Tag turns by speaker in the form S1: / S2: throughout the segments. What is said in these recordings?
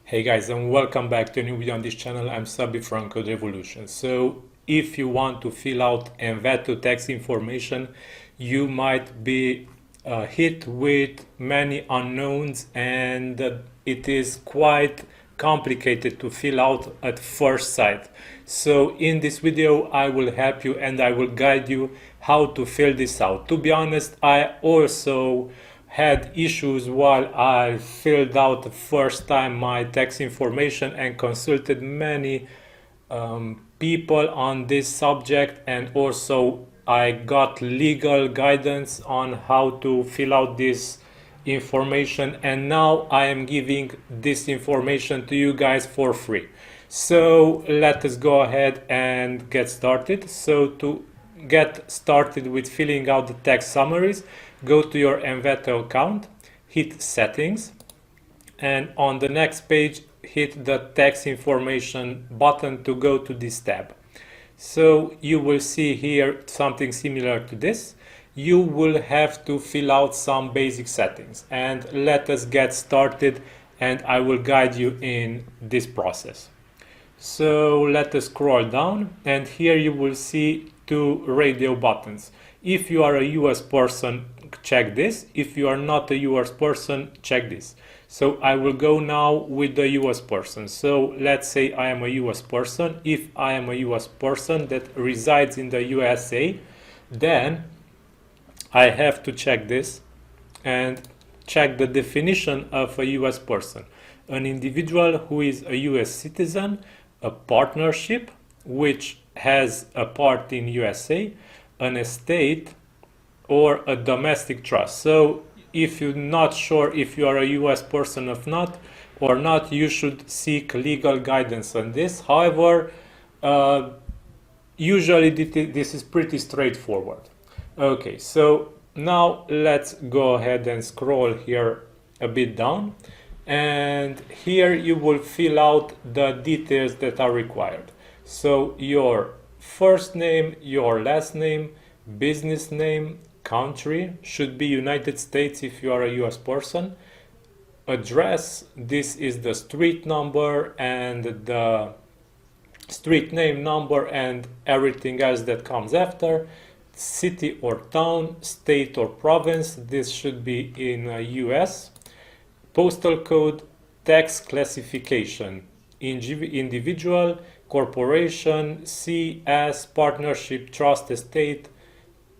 S1: Hey guys, and welcome back to a new video on this channel. I'm Sabi from Code Revolution. So if you want to fill out Envato tax information, you might be hit with many unknowns, and it is quite complicated to fill out at first sight. So in this video I will help you and I will guide you how to fill this out. To be honest, I also had issues while I filled out the first time my tax information and consulted many people on this subject, and also I got legal guidance on how to fill out this information, and now I am giving this information to you guys for free. So let us go ahead and get started. So to get started with filling out the tax summaries, go to your Envato account, hit settings, and on the next page hit the tax information button to go to this tab. So you will see here something similar to this. You will have to fill out some basic settings, and let us get started and I will guide you in this process. So let us scroll down, and here you will see two radio buttons. If you are a US person, check this. If you are not a US person, check this. So I will go now with the US person. So let's say I am a US person. If I am a US person that resides in the USA, then I have to check this and check the definition of a US person. An individual who is a US citizen, a partnership which has a part in USA, an estate, or a domestic trust. So if you're not sure if you are a US person or not, you should seek legal guidance on this. However, usually this is pretty straightforward. Okay, so now let's go ahead and scroll here a bit down, and here you will fill out the details that are required. So your first name, your last name, business name, country should be United States if you are a US person, address, this is the street number and the street name number and everything else that comes after, city or town, state or province, this should be in US, postal code, tax classification, individual, corporation, CS, partnership, trust, estate,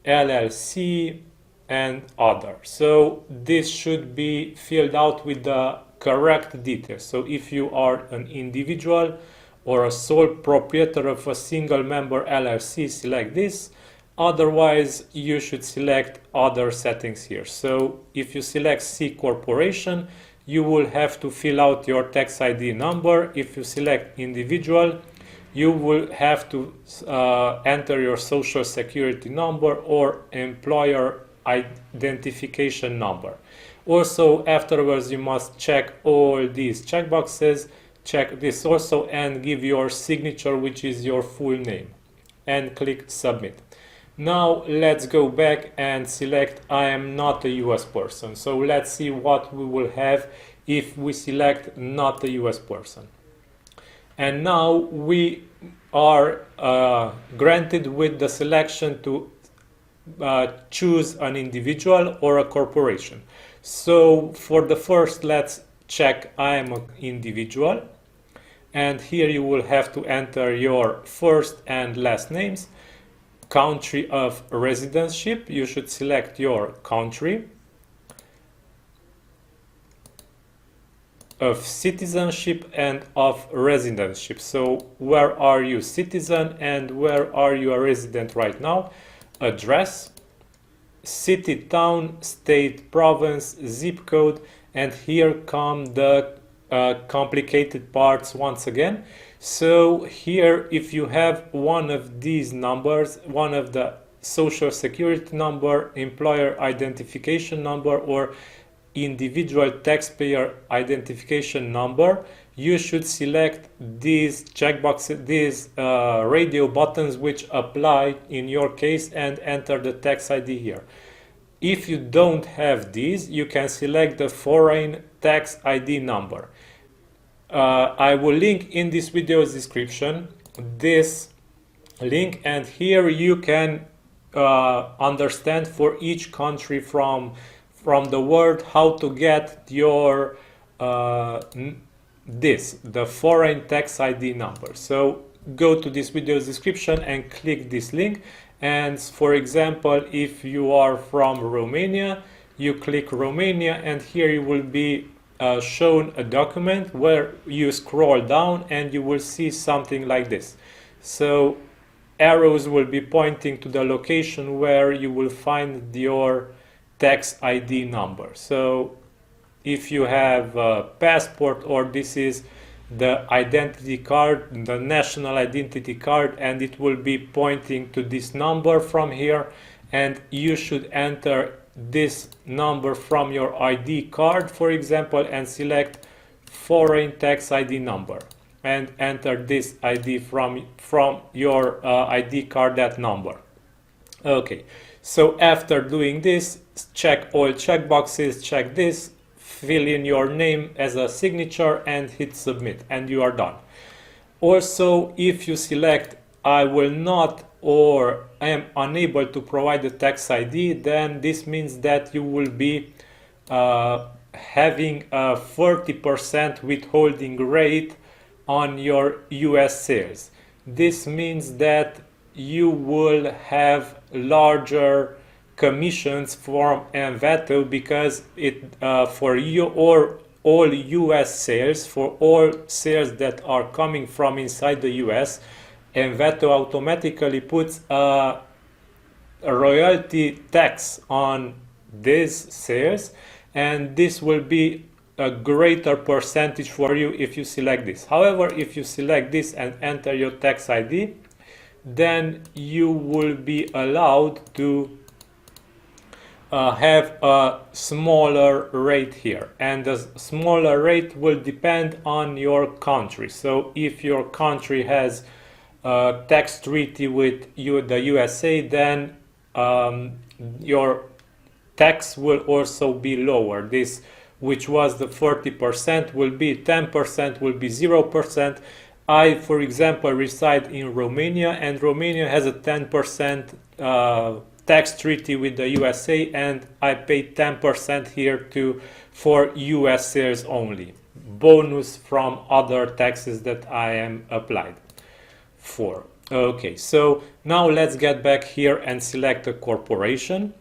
S1: LLC, and other. So this should be filled out with the correct details. So if you are an individual or a sole proprietor of a single member LLC, select this. Otherwise, you should select other settings here. So if you select C corporation, you will have to fill out your tax ID number. If you select individual, you will have to enter your social security number or employer identification number. Also, afterwards, you must check all these checkboxes, check this also, and give your signature, which is your full name, and click submit. Now let's go back and select I am not a US person. So let's see what we will have if we select not a US person. And now we are granted with the selection to choose an individual or a corporation. So for the first, let's check I am an individual, and here you will have to enter your first and last names, country of residency, you should select your country, of citizenship and of residency. So where are you citizen and where are you a resident right now? Address, city, town, state, province, zip code, and here come the complicated parts once again. So here, if you have one of these numbers, one of the social security number, employer identification number, or individual taxpayer identification number, you should select these checkboxes, these radio buttons which apply in your case, and enter the tax ID here. If you don't have these, you can select the foreign tax ID number. I will link in this video's description this link, and here you can understand for each country from the world how to get your the foreign tax ID number. So go to this video's description and click this link, and for example, if you are from Romania, you click Romania, and here you will be shown a document where you scroll down and you will see something like this. So arrows will be pointing to the location where you will find your tax ID number. So if you have a passport, or this is the identity card, the national identity card, and it will be pointing to this number from here, and you should enter this number from your ID card, for example, and select foreign tax ID number and enter this ID from your ID card, that number. Okay, so after doing this, check all checkboxes, check this, fill in your name as a signature and hit submit, and you are done. Also, if you select I will not or I am unable to provide the tax ID, then this means that you will be having a 30% withholding rate on your US sales. This means that you will have larger commissions from Envato, because it for you or all US sales, for all sales that are coming from inside the US, Envato automatically puts a royalty tax on these sales, and this will be a greater percentage for you if you select this. However, if you select this and enter your tax ID, then you will be allowed to have a smaller rate here, and the smaller rate will depend on your country. So if your country has a tax treaty with the USA, then your tax will also be lower. This, which was the 40%, will be 10%, will be 0%. I, for example, reside in Romania, and Romania has a 10% tax treaty with the USA, and I pay 10% here for US sales only, bonus from other taxes that I am applied for. Okay, so now let's get back here and select a corporation,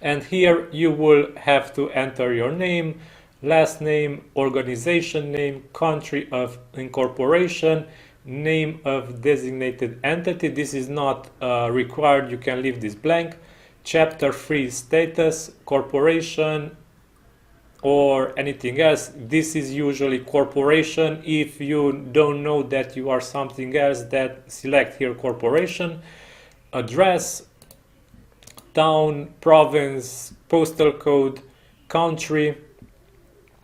S1: and here you will have to enter your name, last name, organization name, country of incorporation, name of designated entity. This is not required, you can leave this blank. Chapter 3 status, corporation, or anything else. This is usually corporation. If you don't know that you are something else, that select here corporation. Address, town, province, postal code, country,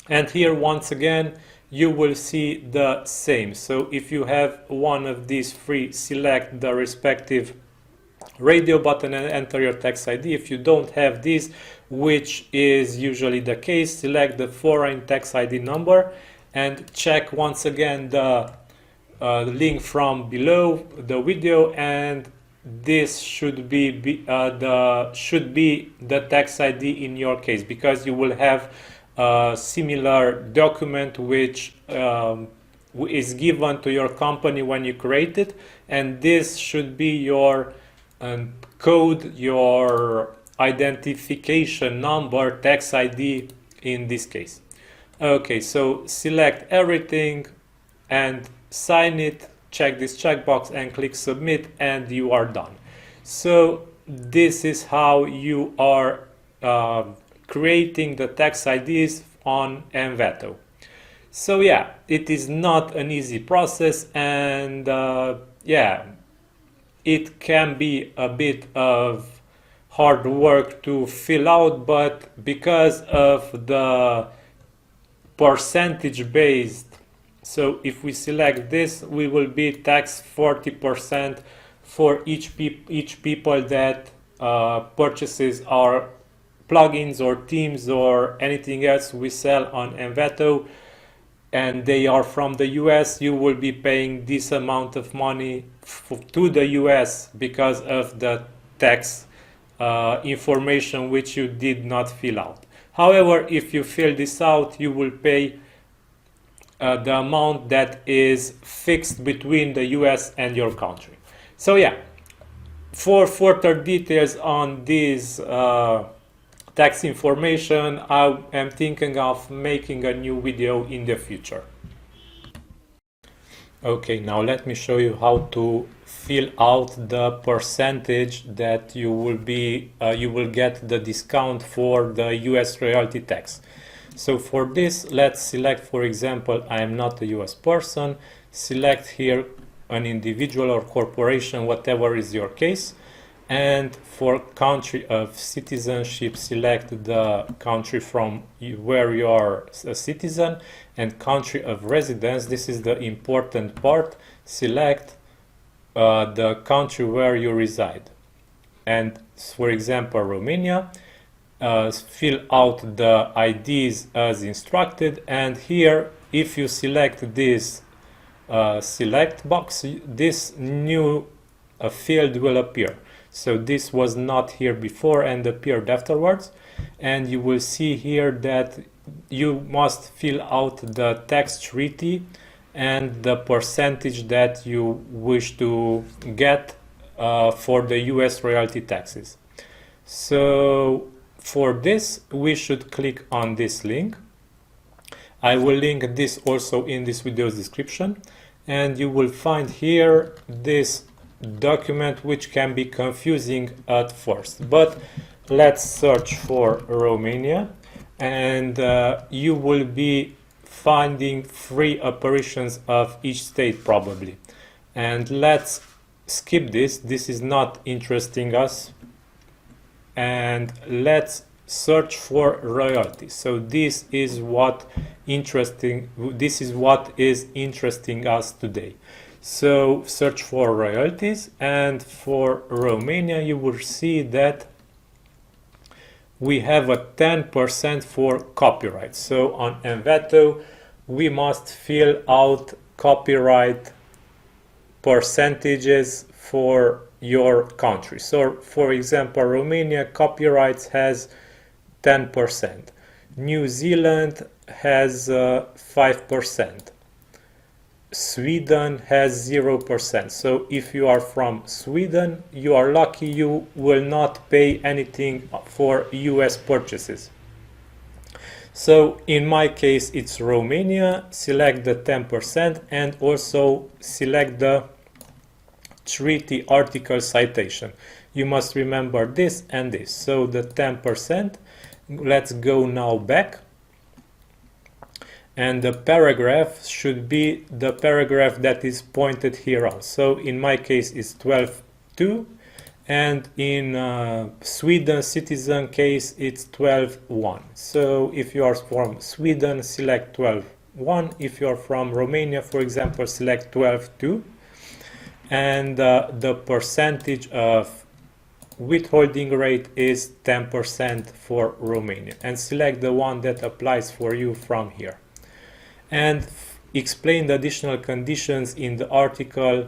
S1: and here once again you will see the same. So if you have one of these three, select the respective radio button and enter your tax ID. If you don't have this, which is usually the case, select the foreign tax ID number and check once again the link from below the video, and this should be the tax ID in your case, because you will have a similar document which is given to your company when you create it, and this should be your code, your identification number, tax ID in this case. Okay, so select everything and sign it, check this checkbox and click submit, and you are done. So this is how you are creating the tax IDs on Envato. So yeah, it is not an easy process, and yeah, it can be a bit of hard work to fill out, but because of the percentage based, so if we select this, we will be taxed 40% for each people that purchases our plugins or themes or anything else we sell on Envato. and they are from the US, you will be paying this amount of money to the US because of the tax information which you did not fill out. However, if you fill this out, you will pay the amount that is fixed between the US and your country. So yeah, for further details on this tax information, I am thinking of making a new video in the future. Okay, now let me show you how to fill out the percentage that you will get the discount for the US royalty tax. So for this, let's select, for example, I am not a US person. Select here an individual or corporation, whatever is your case. And for country of citizenship, select the country from where you are a citizen, and country of residence, this is the important part, select the country where you reside. And for example, Romania, fill out the IDs as instructed, and here if you select this select box, this new field will appear. So this was not here before and appeared afterwards, and you will see here that you must fill out the tax treaty and the percentage that you wish to get for the US royalty taxes. So for this, we should click on this link. I will link this also in this video's description, and you will find here this document which can be confusing at first, but let's search for Romania, and you will be finding 3 apparitions of each state probably. And let's skip this is not interesting us, and let's search for royalties. So this is what is interesting us today. So search for royalties, and for Romania you will see that we have a 10% for copyright. So on Envato we must fill out copyright percentages for your country. So for example, Romania copyrights has 10%, New Zealand has 5%, Sweden has 0%. So if you are from Sweden, you are lucky, you will not pay anything for US purchases. So in my case it's Romania. Select the 10% and also select the treaty article citation. You must remember this and this. So the 10%, let's go now back, and the paragraph should be the paragraph that is pointed here on. So in my case it's 12.2, and in Sweden citizen case it's 12.1. So if you are from Sweden, select 12.1. If you are from Romania, for example, select 12.2, and the percentage of withholding rate is 10% for Romania, and select the one that applies for you from here, and explain the additional conditions in the article.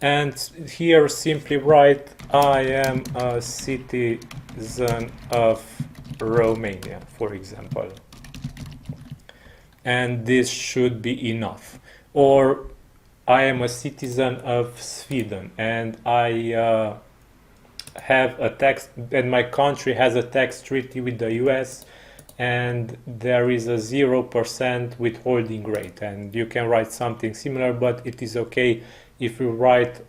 S1: And here simply write, I am a citizen of Romania, for example, and this should be enough. Or I am a citizen of Sweden, and I have a tax, and my country has a tax treaty with the US, and there is a 0% withholding rate. And you can write something similar, but it is okay if you write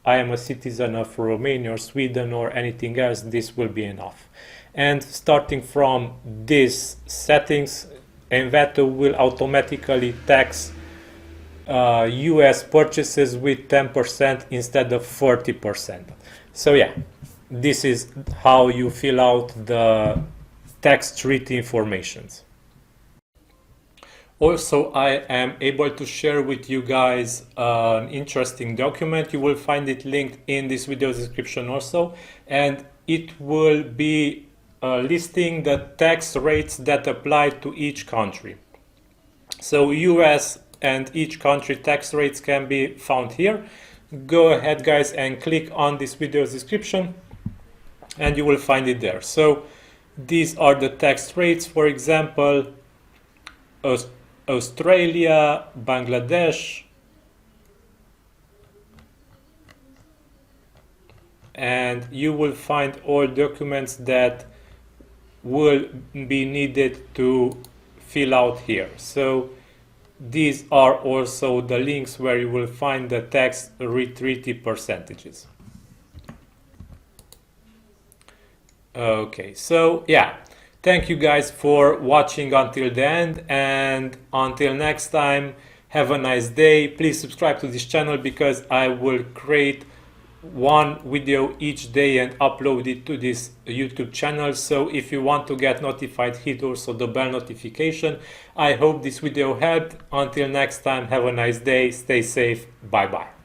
S1: I am a citizen of Romania or Sweden or anything else. This will be enough. And starting from these settings, Envato will automatically tax US purchases with 10% instead of 40%. So yeah, this is how you fill out the tax treaty informations. Also, I am able to share with you guys an interesting document. You will find it linked in this video description also, and it will be listing the tax rates that apply to each country. So US and each country tax rates can be found here. Go ahead guys and click on this video's description and you will find it there. So these are the tax rates, for example, Australia, Bangladesh, and you will find all documents that will be needed to fill out here. So these are also the links where you will find the tax treaty percentages. Okay, so yeah, thank you guys for watching until the end, and until next time, have a nice day. Please subscribe to this channel because I will create one video each day and upload it to this YouTube channel. So if you want to get notified, hit also the bell notification. I hope this video helped. Until next time, have a nice day, stay safe, bye bye.